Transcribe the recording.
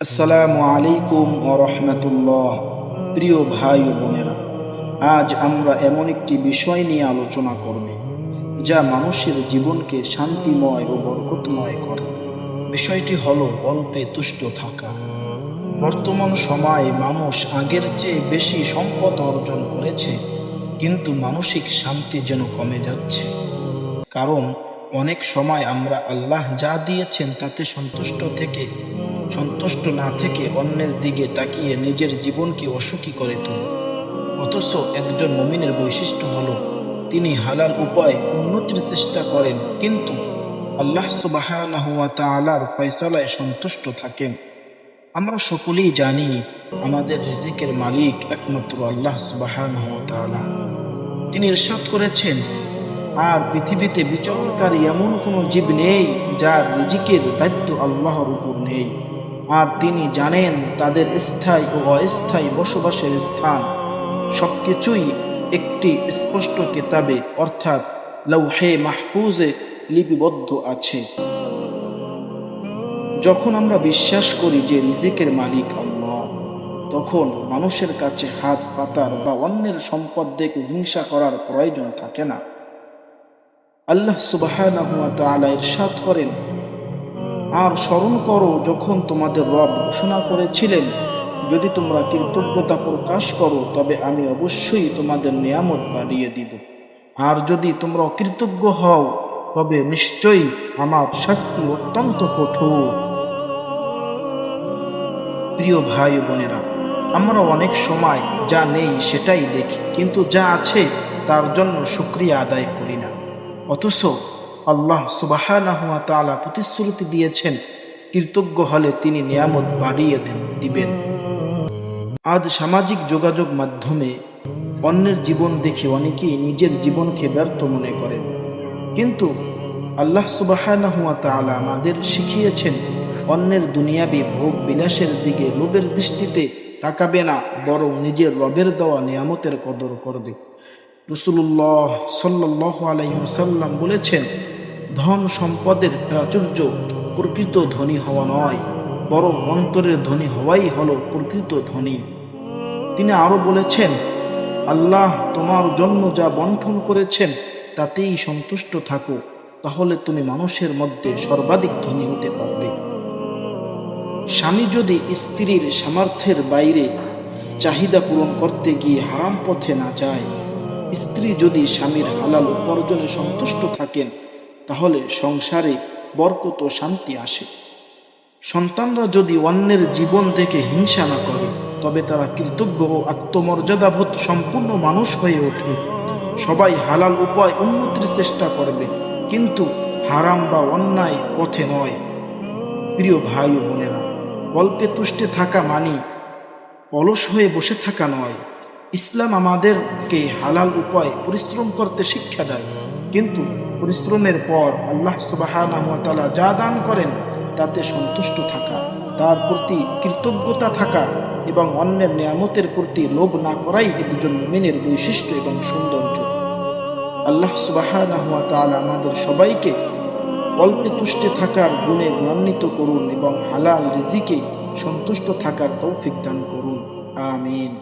আসসালামু আলাইকুম ওয়া রাহমাতুল্লাহ। প্রিয় ভাই ও বোনেরা, আজ আমরা এমন একটি বিষয় নিয়ে আলোচনা করব যা মানুষের জীবনকে শান্তিময় ও বরকতময় করে। বিষয়টি হলো অল্পে তুষ্ট থাকা। বর্তমান সময়ে মানুষ আগের চেয়ে বেশি সম্পদ অর্জন করেছে, কিন্তু মানসিক শান্তি যেন কমে যাচ্ছে। কারণ অনেক সময় আমরা আল্লাহ যা দিয়েছেন তাতে সন্তুষ্ট না থেকে অন্যের দিকে তাকিয়ে নিজের জীবনকে অসুখী করে তুলি। অথচ একজন মুমিনের বৈশিষ্ট্য হলো তিনি হালাল উপায়ে উন্নতির চেষ্টা করেন, কিন্তু আল্লাহ সুবহানাহু ওয়া তাআলার ফয়সালায় সন্তুষ্ট থাকেন। আমরা সকলেই জানি আমাদের রিজিকের মালিক একমাত্র আল্লাহ সুবহানাহু ওয়া তাআলা। তিনি ইরশাদ করেছেন, আর পৃথিবীতে বিচরণকারী এমন কোনো জীব নেই যার রিজিকের দায়িত্ব আল্লাহর উপর নেই, আর তিনি জানেন তাদের স্থায়ী ও অস্থায়ী বসবাসের স্থান। সবকিছুই একটি স্পষ্ট কিতাবে অর্থাৎ লাওহে মাহফুজে লিপিবদ্ধ আছে। যখন আমরা বিশ্বাস করি যে রিজিকের মালিক আল্লাহ, তখন মানুষের কাছে হাত পাতার বা অন্যের সম্পদ দেখে হিংসা করার প্রয়োজন থাকে না। আল্লাহ সুবহানাহু ওয়া তাআলা ইরশাদ করেন, আর স্মরণ করো যখন তোমাদের রব ঘোষণা করেছিলেন, যদি তোমরা কৃতজ্ঞতা প্রকাশ করো তবে আমি অবশ্যই তোমাদের নিয়ামত বাড়িয়ে দিব, আর যদি তোমরা অকৃতজ্ঞ হও তবে নিশ্চয়ই আমার শাস্তি অত্যন্ত কঠোর। প্রিয় ভাই ও বোনেরা, আমরা অনেক সময় যা নেই সেটাই দেখি, কিন্তু যা আছে তার জন্য শুকরিয়া আদায় করি না। অথচ আল্লাহ সুবহানাহু ওয়া তাআলা প্রতিশ্রুতি দিয়েছেন, কৃতজ্ঞ হলে তিনি নিয়ামত বাড়িয়ে দিবেন। আজ সামাজিক যোগাযোগ মাধ্যমে অন্যের জীবন দেখে অনেকেই নিজের জীবনকে ব্যর্থ মনে করেন, কিন্তু আল্লাহ সুবহানাহু ওয়া তাআলা আমাদের শিখিয়েছেন অন্যের দুনিয়াবি ভোগ বিলাসের দিকে লোভের দৃষ্টিতে তাকাবে না, বরং নিজের রবের দেওয়া নিয়ামতের কদর করবে। রাসূলুল্লাহ সাল্লাল্লাহু আলাইহি ওয়াসাল্লাম বলেছেন, ধন সম্পদের প্রাচুর্য প্রকৃত ধনী হওয়া নয়, বরং অন্তরের ধনী হওয়াই হলো প্রকৃত ধনী। তিনি আরো বলেছেন, আল্লাহ তোমার জন্য যা বণ্টন করেছেন তাতেই সন্তুষ্ট থাকো, তাহলে তুমি মানুষের মধ্যে সর্বাধিক ধনী হতে পারবে। স্বামী যদি স্ত্রীর সামর্থ্যের বাইরে চাহিদা পূরণ করতে গিয়ে হারাম পথে না যায়, স্ত্রী যদি স্বামীর হালাল উপার্জনে সন্তুষ্ট থাকেন, তাহলে সংসারে বরকত ও শান্তি আসে। সন্তানরা যদি অন্যের জীবন দেখে হিংসা না করে, তবে তারা কৃতজ্ঞ ও আত্মমর্যাদাবোধ সম্পূর্ণ মানুষ হয়ে ওঠে। সবাই হালাল উপায় উন্নতির চেষ্টা করবে, কিন্তু হারাম বা অন্যায় পথে নয়। প্রিয় ভাই ও বোনেরা, অল্পে তুষ্টে থাকা মানে অলস হয়ে বসে থাকা নয়। ইসলাম আমাদেরকে হালাল উপায় পরিশ্রম করতে শিক্ষা দেয়, কিন্তু পরিশ্রমের পর আল্লাহ সুবহানাহু ওয়া তাআলা যা দান করেন তাতে সন্তুষ্ট থাকা, তার প্রতি কৃতজ্ঞতা থাকা এবং অন্যের নিয়ামতের প্রতি লোভ না করাই একজন মুমিনের বৈশিষ্ট্য এবং সৌন্দর্য। আল্লাহ সুবহানাহু ওয়া তাআলা আমাদের সবাইকে অল্পে তুষ্টে থাকার গুণে গুণান্বিত করুন এবং হালাল রিজিকে সন্তুষ্ট থাকার তৌফিক দান করুন। আমিন।